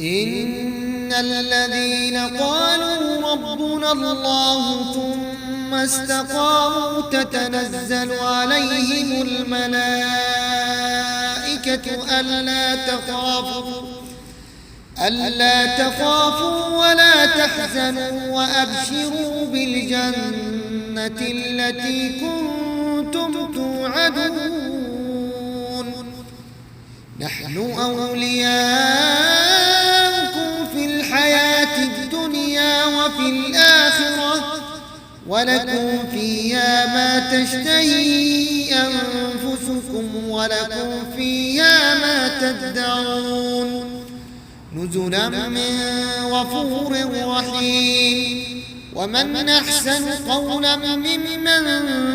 إن الذين قالوا ربنا الله ثم استقاموا تتنزل عليهم الملائكة ألا تخافوا ولا تحزنوا وأبشروا بالجنة التي كنتم توعدون نحن أولياؤكم في الحياة الدنيا وفي الآخرة ولكم فيها ما تشتهي أنفسكم ولكم فيها ما تدعون نزلا من غفور رحيم ومن أحسن قولا ممن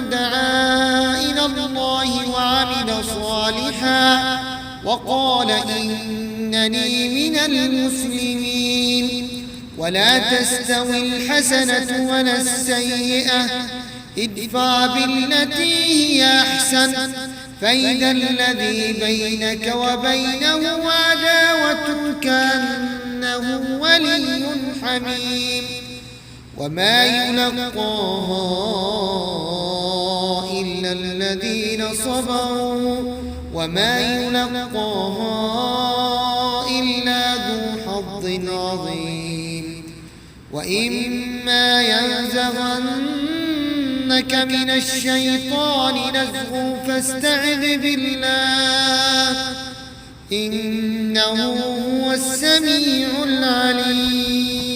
دعا إلى الله وعمل صالحا وقال إنني من المسلمين ولا تستوي الحسنة ولا السيئة ادفع بالتي هي أحسن فإذا الذي بينك وبينه عداوة كأنه ولي حميم وما يلقاها إلا الذين صبروا وما يلقاها إلا ذو حظ عظيم وإما ينزغنك من الشيطان نزغ فاستعذ بالله إنه هو السميع العليم.